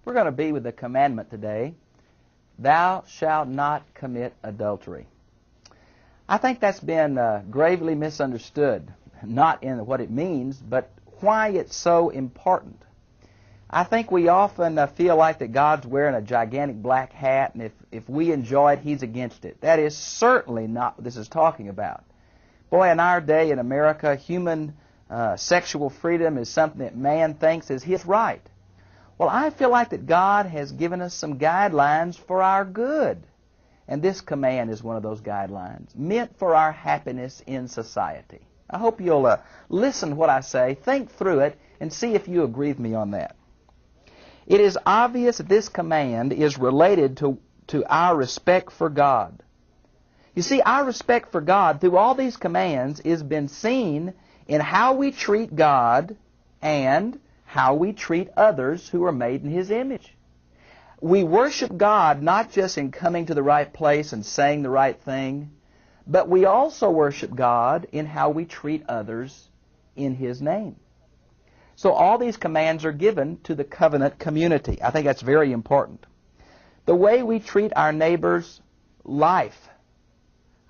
We're going to be with the commandment today, thou shalt not commit adultery. I think that's been gravely misunderstood, not in what it means, but why it's so important. I think we often feel like that God's wearing a gigantic black hat, and if we enjoy it, He's against it. That is certainly not what this is talking about. Boy, in our day in America, human sexual freedom is something that man thinks is his right. Well, I feel like that God has given us some guidelines for our good. And this command is one of those guidelines, meant for our happiness in society. I hope you'll listen to what I say, think through it, and see if you agree with me on that. It is obvious that this command is related to our respect for God. You see, our respect for God through all these commands has been seen in how we treat God and how we treat others who are made in His image. We worship God not just in coming to the right place and saying the right thing, but we also worship God in how we treat others in His name. So all these commands are given to the covenant community. I think that's very important. The way we treat our neighbor's life,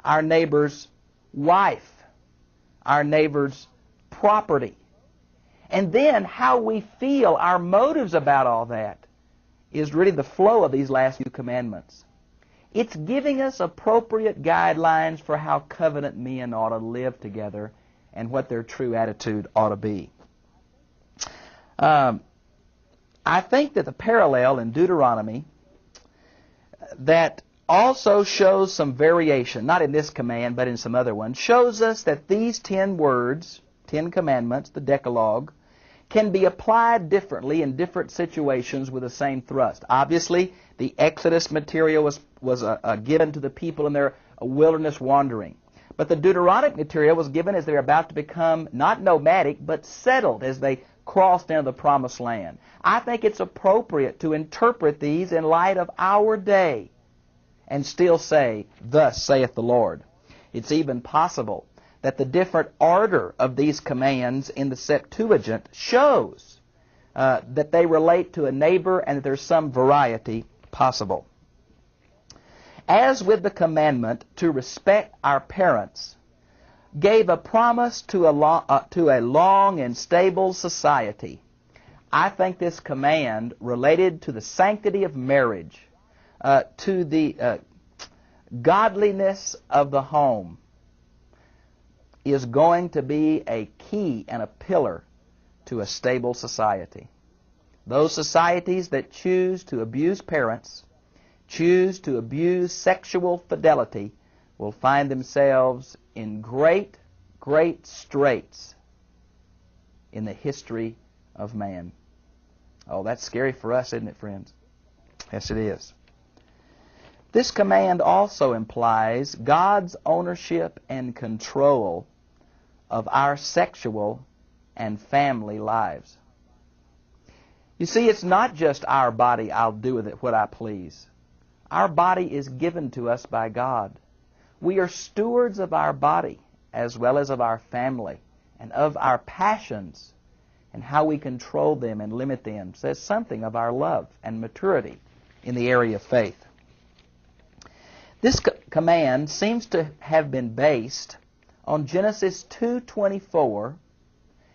our neighbor's wife, our neighbor's property, and then how we feel, our motives about all that, is really the flow of these last few commandments. It's giving us appropriate guidelines for how covenant men ought to live together and what their true attitude ought to be. I think that the parallel in Deuteronomy that also shows some variation, not in this command, but in some other ones, shows us that these 10 words, 10 commandments, the Decalogue, can be applied differently in different situations with the same thrust. Obviously, the Exodus material was given to the people in their wilderness wandering. But the Deuteronomic material was given as they're about to become not nomadic, but settled as they crossed into the Promised Land. I think it's appropriate to interpret these in light of our day and still say, thus saith the Lord. It's even possible that the different order of these commands in the Septuagint shows that they relate to a neighbor and that there's some variety possible. As with the commandment to respect our parents, gave a promise to a long and stable society, I think this command related to the sanctity of marriage, to the godliness of the home, is going to be a key and a pillar to a stable society. Those societies that choose to abuse parents, choose to abuse sexual fidelity, will find themselves in great, great straits in the history of man. Oh, that's scary for us, isn't it, friends? Yes, it is. This command also implies God's ownership and control of our sexual and family lives. You see, it's not just our body, I'll do with it what I please. Our body is given to us by God. We are stewards of our body as well as of our family and of our passions, and how we control them and limit them says something of our love and maturity in the area of faith. This command seems to have been based on Genesis 2:24,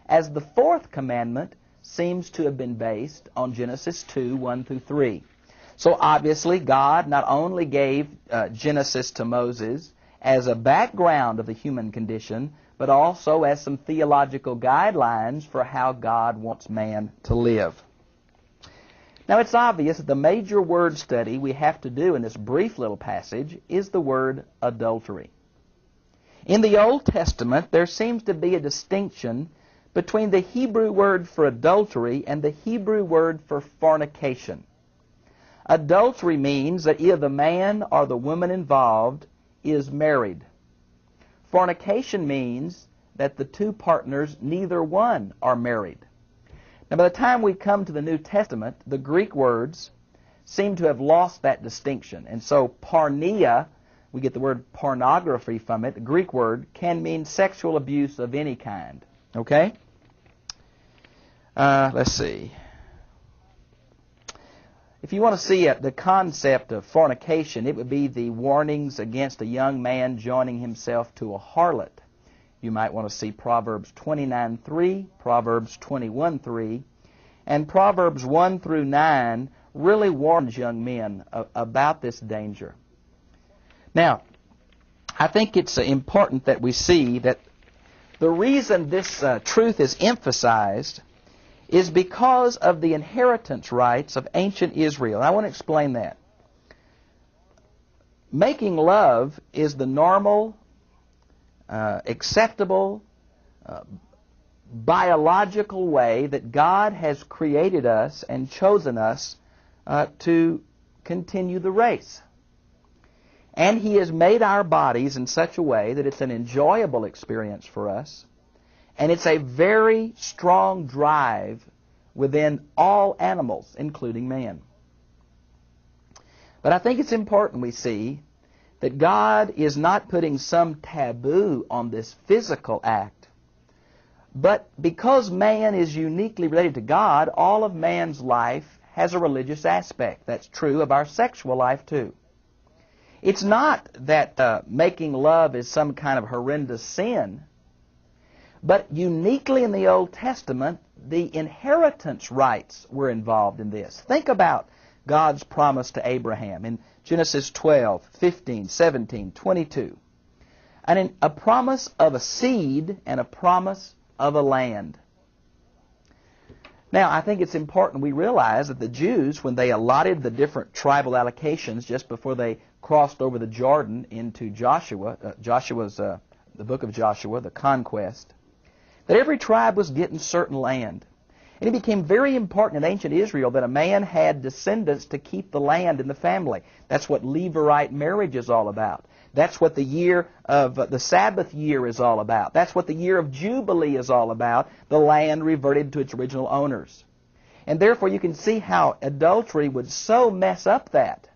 as the fourth commandment seems to have been based on Genesis 2:1-3. So obviously God not only gave Genesis to Moses as a background of the human condition, but also as some theological guidelines for how God wants man to live. Now, it's obvious that the major word study we have to do in this brief little passage is the word adultery. In the Old Testament, there seems to be a distinction between the Hebrew word for adultery and the Hebrew word for fornication. Adultery means that either the man or the woman involved is married. Fornication means that the two partners, neither one, are married. Now, by the time we come to the New Testament, the Greek words seem to have lost that distinction. And so porneia, we get the word pornography from it, the Greek word, can mean sexual abuse of any kind. Okay? Let's see. If you want to see the concept of fornication, it would be the warnings against a young man joining himself to a harlot. You might want to see Proverbs 29:3, Proverbs 21:3, and Proverbs 1 through 9 really warns young men about this danger. Now, I think it's important that we see that the reason this truth is emphasized is because of the inheritance rights of ancient Israel. And I want to explain that. Making love is the normal, acceptable, biological way that God has created us and chosen us to continue the race. And He has made our bodies in such a way that it's an enjoyable experience for us, and it's a very strong drive within all animals, including man. But I think it's important we see that God is not putting some taboo on this physical act, but because man is uniquely related to God, all of man's life has a religious aspect. That's true of our sexual life too. It's not that making love is some kind of horrendous sin, but uniquely in the Old Testament, the inheritance rights were involved in this. Think about God's promise to Abraham in Genesis 12, 15, 17, 22. And a promise of a seed and a promise of a land. Now, I think it's important we realize that the Jews, when they allotted the different tribal allocations just before they crossed over the Jordan into Joshua, the book of Joshua, the conquest, that every tribe was getting certain land. And it became very important in ancient Israel that a man had descendants to keep the land in the family. That's what Levirate marriage is all about. That's what the year of the Sabbath year is all about. That's what the year of Jubilee is all about. The land reverted to its original owners. And therefore you can see how adultery would so mess up that.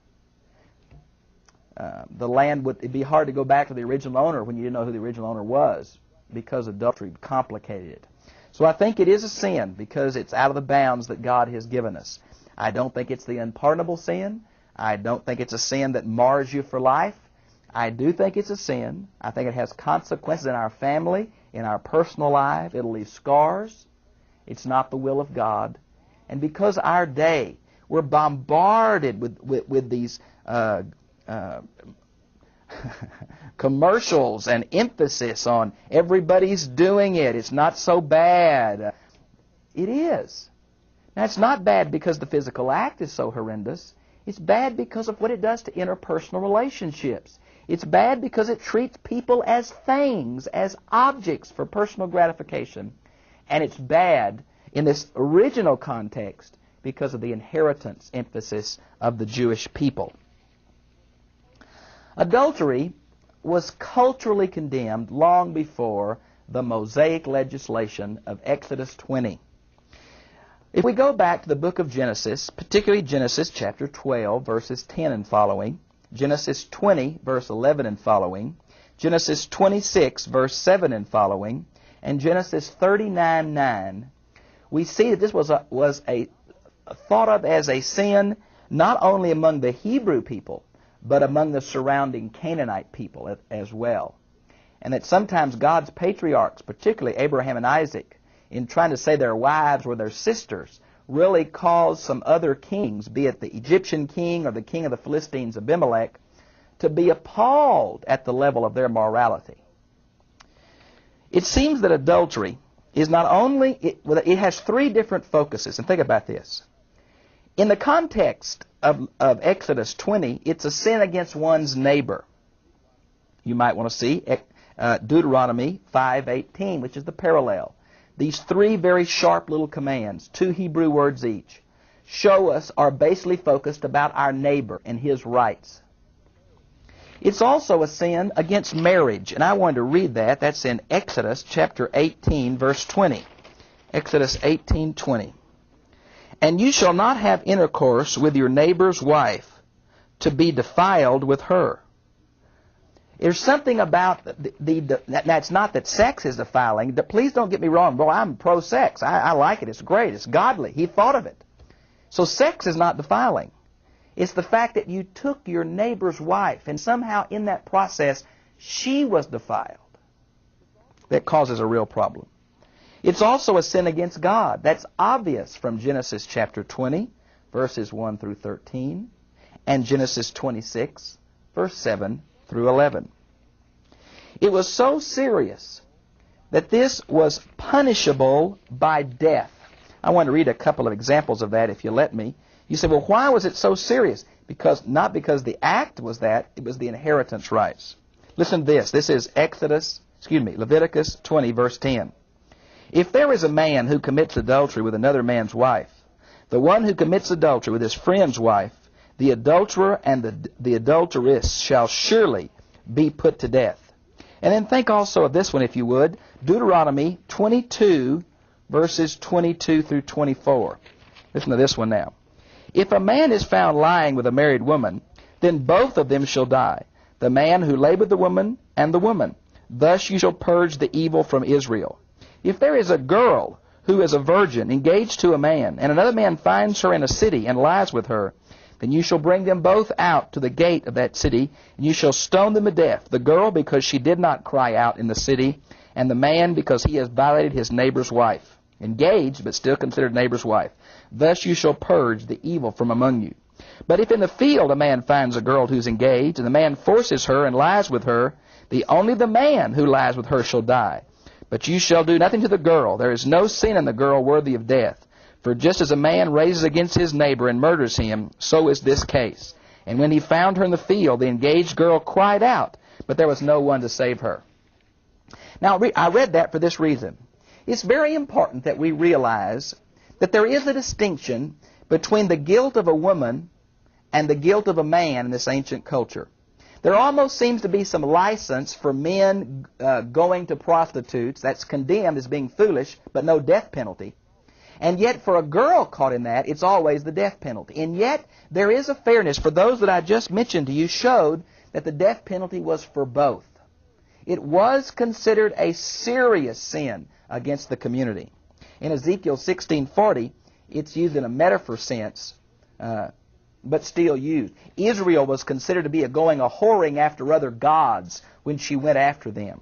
The land it'd be hard to go back to the original owner when you didn't know who the original owner was, because adultery complicated it. So I think it is a sin because it's out of the bounds that God has given us. I don't think it's the unpardonable sin. I don't think it's a sin that mars you for life. I do think it's a sin. I think it has consequences in our family, in our personal life. It'll leave scars. It's not the will of God. And because our day, we're bombarded with these commercials and emphasis on everybody's doing it. It's not so bad. It is. Now, it's not bad because the physical act is so horrendous. It's bad because of what it does to interpersonal relationships. It's bad because it treats people as things, as objects for personal gratification. And it's bad in this original context because of the inheritance emphasis of the Jewish people. Adultery was culturally condemned long before the Mosaic legislation of Exodus 20. If we go back to the book of Genesis, particularly Genesis chapter 12, verses 10 and following, Genesis 20, verse 11 and following, Genesis 26, verse 7 and following, and Genesis 39, 9, we see that this was thought of as a sin not only among the Hebrew people, but among the surrounding Canaanite people as well. And that sometimes God's patriarchs, particularly Abraham and Isaac, in trying to say their wives were their sisters, really caused some other kings, be it the Egyptian king or the king of the Philistines, Abimelech, to be appalled at the level of their morality. It seems that adultery is not only, it has three different focuses, and think about this. In the context of Exodus 20, it's a sin against one's neighbor. You might want to see Deuteronomy 5:18, which is the parallel. These three very sharp little commands, 2 Hebrew words each, are basically focused about our neighbor and his rights. It's also a sin against marriage, and I wanted to read that. That's in Exodus chapter 18, verse 20. Exodus 18:20. And you shall not have intercourse with your neighbor's wife to be defiled with her. There's something about that's not that sex is defiling. Please don't get me wrong. Boy, I'm pro-sex. I like it. It's great. It's godly. He thought of it. So sex is not defiling. It's the fact that you took your neighbor's wife, and somehow in that process, she was defiled, that causes a real problem. It's also a sin against God. That's obvious from Genesis chapter 20, verses 1 through 13, and Genesis 26, verse 7 through 11. It was so serious that this was punishable by death. I want to read a couple of examples of that, if you let me. You say, well, why was it so serious? Not because the act was that, it was the inheritance rights. Listen to this. This is Leviticus 20, verse 10. If there is a man who commits adultery with another man's wife, the one who commits adultery with his friend's wife, the adulterer and the adulteress shall surely be put to death. And then think also of this one, if you would. Deuteronomy 22, verses 22 through 24. Listen to this one now. If a man is found lying with a married woman, then both of them shall die, the man who lay with the woman and the woman. Thus you shall purge the evil from Israel. If there is a girl who is a virgin engaged to a man, and another man finds her in a city and lies with her, then you shall bring them both out to the gate of that city, and you shall stone them to death, the girl because she did not cry out in the city, and the man because he has violated his neighbor's wife. Engaged, but still considered neighbor's wife. Thus you shall purge the evil from among you. But if in the field a man finds a girl who's engaged, and the man forces her and lies with her, only the man who lies with her shall die. But you shall do nothing to the girl. There is no sin in the girl worthy of death. For just as a man raises against his neighbor and murders him, so is this case. And when he found her in the field, the engaged girl cried out, but there was no one to save her. Now, I read that for this reason. It's very important that we realize that there is a distinction between the guilt of a woman and the guilt of a man in this ancient culture. There almost seems to be some license for men going to prostitutes. That's condemned as being foolish, but no death penalty. And yet for a girl caught in that, it's always the death penalty. And yet there is a fairness. For those that I just mentioned to you showed that the death penalty was for both. It was considered a serious sin against the community. In Ezekiel 16:40, it's used in a metaphor sense, but still used. Israel was considered to be going a whoring after other gods when she went after them.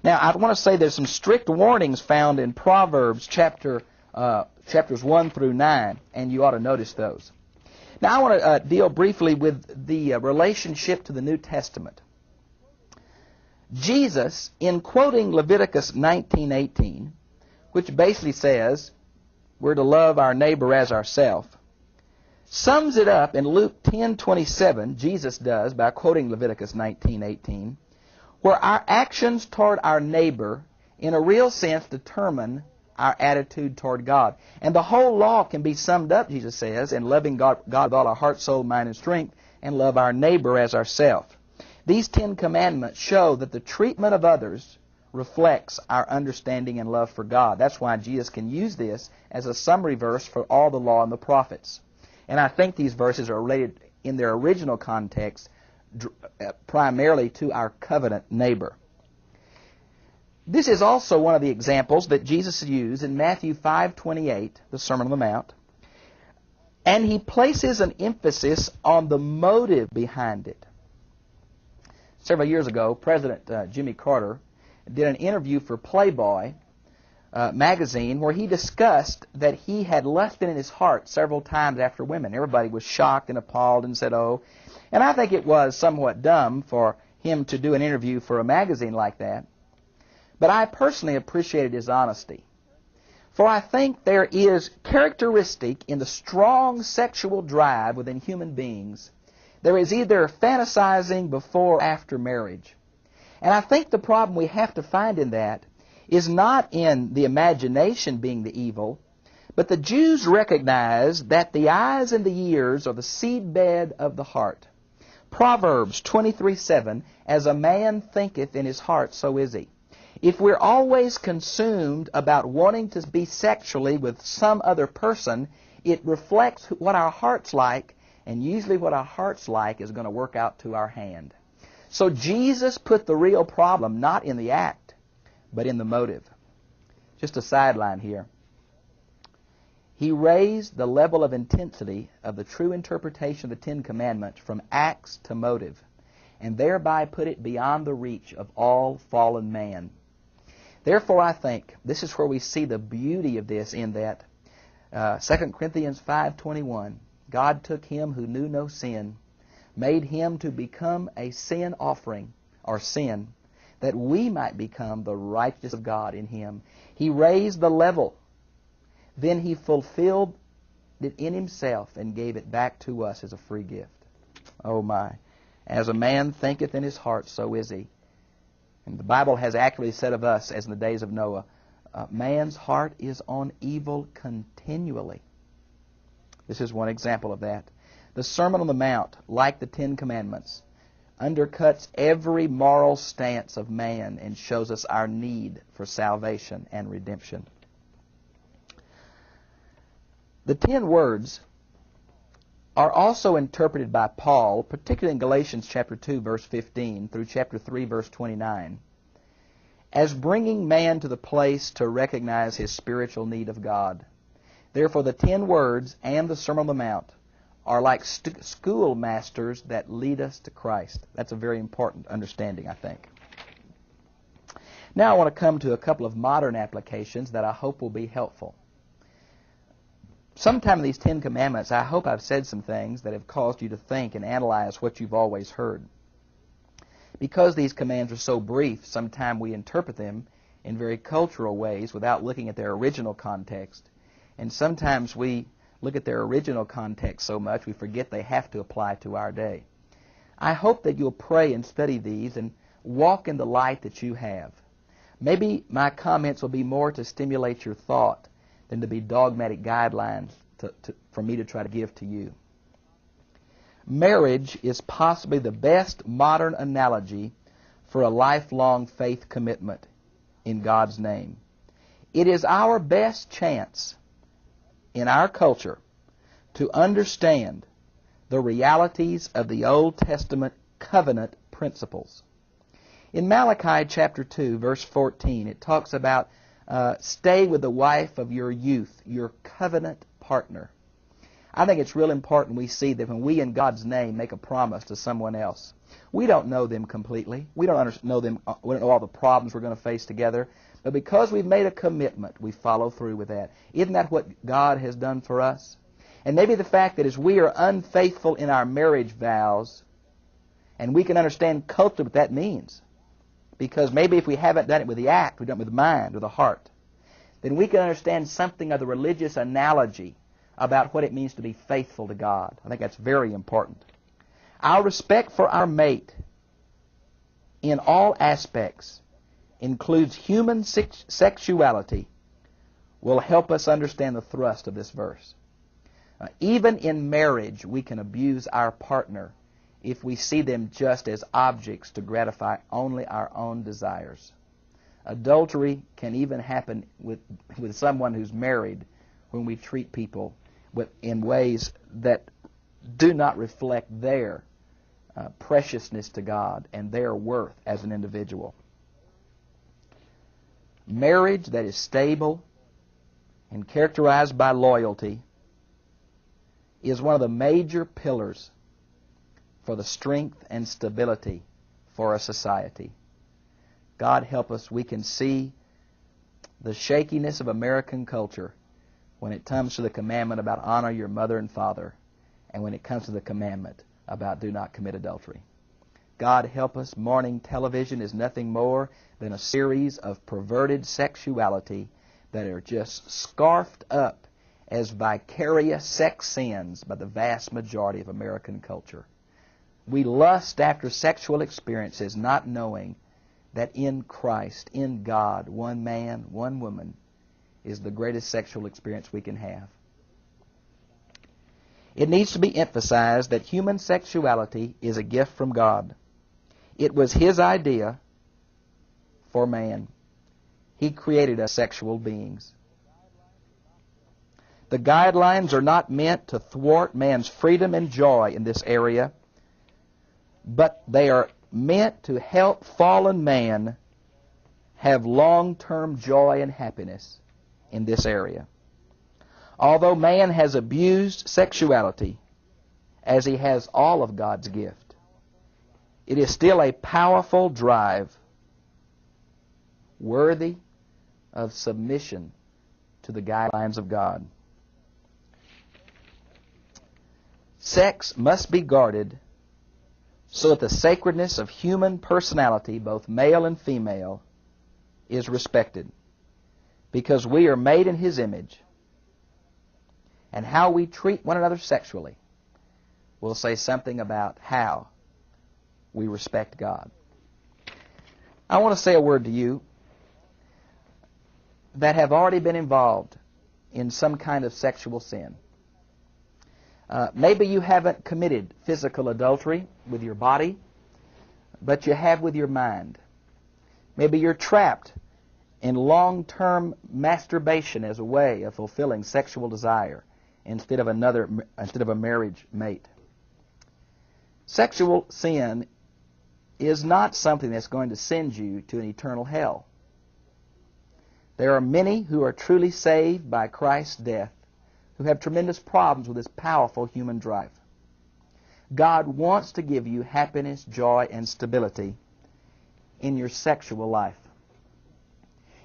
Now, I want to say there's some strict warnings found in Proverbs chapters 1 through 9, and you ought to notice those. Now, I want to deal briefly with the relationship to the New Testament. Jesus, in quoting Leviticus 19:18, which basically says we're to love our neighbor as ourselves, sums it up in Luke 10:27, Jesus does, by quoting Leviticus 19:18, where our actions toward our neighbor, in a real sense, determine our attitude toward God. And the whole law can be summed up, Jesus says, in loving God with all our heart, soul, mind, and strength, and love our neighbor as ourselves. These 10 commandments show that the treatment of others reflects our understanding and love for God. That's why Jesus can use this as a summary verse for all the law and the prophets. And I think these verses are related in their original context primarily to our covenant neighbor. This is also one of the examples that Jesus used in Matthew 5:28, the Sermon on the Mount. And he places an emphasis on the motive behind it. Several years ago, President Jimmy Carter did an interview for Playboy magazine where he discussed that he had lusted in his heart several times after women. Everybody was shocked and appalled and said, oh. And I think it was somewhat dumb for him to do an interview for a magazine like that. But I personally appreciated his honesty. For I think there is characteristic in the strong sexual drive within human beings. There is either fantasizing before or after marriage. And I think the problem we have to find in that is not in the imagination being the evil, but the Jews recognized that the eyes and the ears are the seedbed of the heart. Proverbs 23:7, as a man thinketh in his heart, so is he. If we're always consumed about wanting to be sexually with some other person, it reflects what our heart's like, and usually what our heart's like is going to work out to our hand. So Jesus put the real problem not in the act, but in the motive. Just a sideline here. He raised the level of intensity of the true interpretation of the Ten Commandments from acts to motive, and thereby put it beyond the reach of all fallen man. Therefore, I think this is where we see the beauty of this, in that 2 Corinthians 5:21, God took him who knew no sin, made him to become a sin offering, or sin, that we might become the righteousness of God in him. He raised the level. Then he fulfilled it in himself and gave it back to us as a free gift. Oh my. As a man thinketh in his heart, so is he. And the Bible has accurately said of us, as in the days of Noah, man's heart is on evil continually. This is one example of that. The Sermon on the Mount, like the Ten Commandments, undercuts every moral stance of man and shows us our need for salvation and redemption. The 10 words are also interpreted by Paul, particularly in Galatians chapter 2, verse 15, through chapter 3, verse 29, as bringing man to the place to recognize his spiritual need of God. Therefore, the 10 words and the Sermon on the Mount are like schoolmasters that lead us to Christ. That's a very important understanding, I think. Now I want to come to a couple of modern applications that I hope will be helpful. Sometime in these 10 Commandments, I hope I've said some things that have caused you to think and analyze what you've always heard. Because these commands are so brief, sometimes we interpret them in very cultural ways without looking at their original context. And sometimes we look at their original context so much we forget they have to apply to our day. I hope that you'll pray and study these and walk in the light that you have. Maybe my comments will be more to stimulate your thought than to be dogmatic guidelines for me to try to give to you. Marriage is possibly the best modern analogy for a lifelong faith commitment in God's name. It is our best chance in our culture to understand the realities of the Old Testament covenant principles. In Malachi chapter 2, verse 14, it talks about stay with the wife of your youth, your covenant partner. I think it's real important we see that when we in God's name make a promise to someone else, we don't know them completely. We don't know them. We don't know all the problems we're going to face together. But because we've made a commitment, we follow through with that. Isn't that what God has done for us? And maybe the fact that as we are unfaithful in our marriage vows, and we can understand culturally what that means, because maybe if we haven't done it with the act, we've done it with the mind, with the heart, then we can understand something of the religious analogy about what it means to be faithful to God. I think that's very important. Our respect for our mate in all aspects includes human sexuality will help us understand the thrust of this verse. Even in marriage, we can abuse our partner if we see them just as objects to gratify only our own desires. Adultery can even happen with someone who's married when we treat people in ways that do not reflect their preciousness to God and their worth as an individual. Marriage that is stable and characterized by loyalty is one of the major pillars for the strength and stability for a society. God help us, we can see the shakiness of American culture when it comes to the commandment about honor your mother and father, and when it comes to the commandment about do not commit adultery. God help us, morning television is nothing more than a series of perverted sexuality that are just scarfed up as vicarious sex sins by the vast majority of American culture. We lust after sexual experiences, not knowing that in Christ, in God, one man, one woman is the greatest sexual experience we can have. It needs to be emphasized that human sexuality is a gift from God. It was His idea for man. He created us sexual beings. The guidelines are not meant to thwart man's freedom and joy in this area, but they are meant to help fallen man have long-term joy and happiness in this area. Although man has abused sexuality, as he has all of God's gift, it is still a powerful drive worthy of submission to the guidelines of God. Sex must be guarded so that the sacredness of human personality, both male and female, is respected, because we are made in His image, and how we treat one another sexually will say something about how we respect God. I want to say a word to you that have already been involved in some kind of sexual sin. Maybe you haven't committed physical adultery with your body, but you have with your mind. Maybe you're trapped in long-term masturbation as a way of fulfilling sexual desire instead of a marriage mate. Sexual sin is not something that's going to send you to an eternal hell. There are many who are truly saved by Christ's death who have tremendous problems with this powerful human drive. God wants to give you happiness, joy, and stability in your sexual life.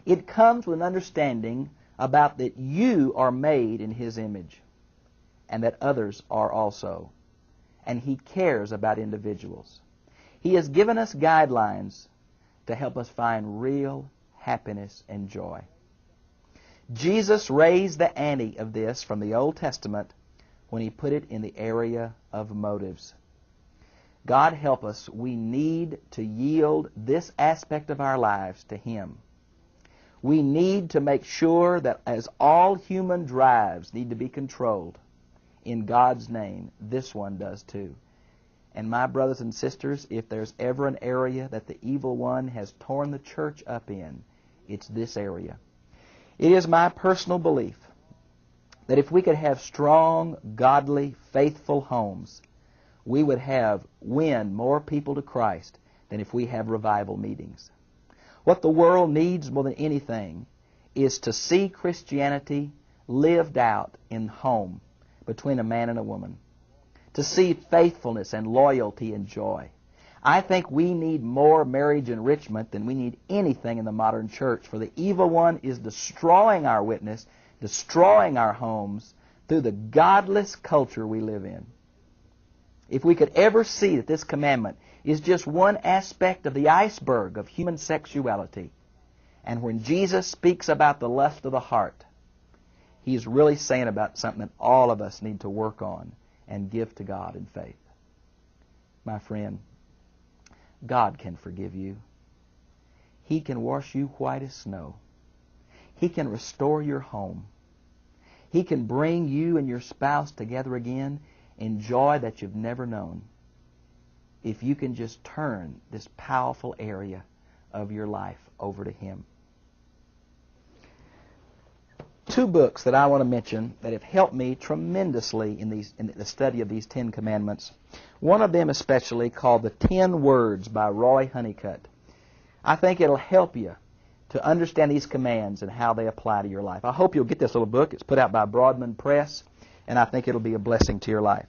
It comes with an understanding about that you are made in His image and that others are also. And He cares about individuals. He has given us guidelines to help us find real happiness and joy. Jesus raised the ante of this from the Old Testament when He put it in the area of motives. God help us, we need to yield this aspect of our lives to Him. We need to make sure that as all human drives need to be controlled, in God's name, this one does too. And my brothers and sisters, if there's ever an area that the evil one has torn the church up in, it's this area. It is my personal belief that if we could have strong, godly, faithful homes, we would win more people to Christ than if we have revival meetings. What the world needs more than anything is to see Christianity lived out in home between a man and a woman, to see faithfulness and loyalty and joy. I think we need more marriage enrichment than we need anything in the modern church, for the evil one is destroying our witness, destroying our homes through the godless culture we live in. If we could ever see that this commandment is just one aspect of the iceberg of human sexuality, and when Jesus speaks about the lust of the heart, He's really saying about something that all of us need to work on and give to God in faith. My friend, God can forgive you. He can wash you white as snow. He can restore your home. He can bring you and your spouse together again in joy that you've never known, if you can just turn this powerful area of your life over to Him. Two books that I want to mention that have helped me tremendously in the study of these 10 Commandments. One of them especially, called The 10 Words by Roy Honeycutt. I think it'll help you to understand these commands and how they apply to your life. I hope you'll get this little book. It's put out by Broadman Press, and I think it'll be a blessing to your life.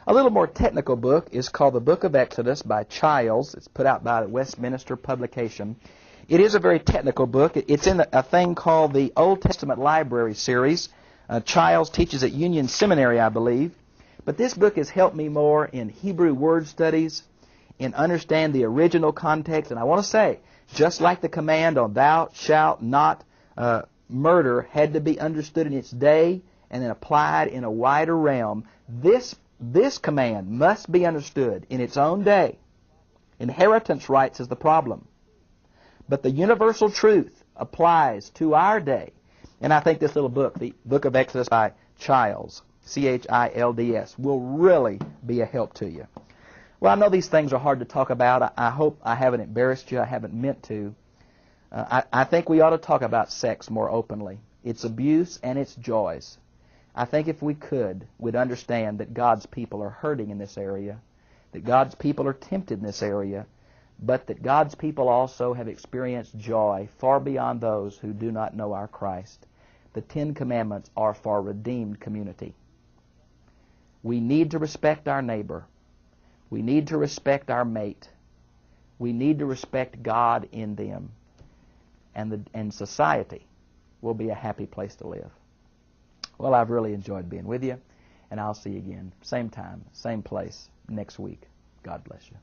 A little more technical book is called The Book of Exodus by Childs. It's put out by the Westminster Publication. It is a very technical book. It's in a thing called the Old Testament Library Series. Childs teaches at Union Seminary, I believe. But this book has helped me more in Hebrew word studies, in understand the original context. And I want to say, just like the command on thou shalt not murder had to be understood in its day and then applied in a wider realm, this command must be understood in its own day. Inheritance rights is the problem. But the universal truth applies to our day. And I think this little book, the Book of Exodus by Childs, Childs, will really be a help to you. Well, I know these things are hard to talk about. I hope I haven't embarrassed you. I haven't meant to. I think we ought to talk about sex more openly, its abuse and its joys. I think if we could, we'd understand that God's people are hurting in this area, that God's people are tempted in this area, but that God's people also have experienced joy far beyond those who do not know our Christ. the Ten Commandments are for a redeemed community. We need to respect our neighbor. We need to respect our mate. We need to respect God in them. And society will be a happy place to live. Well, I've really enjoyed being with you, and I'll see you again, same time, same place, next week. God bless you.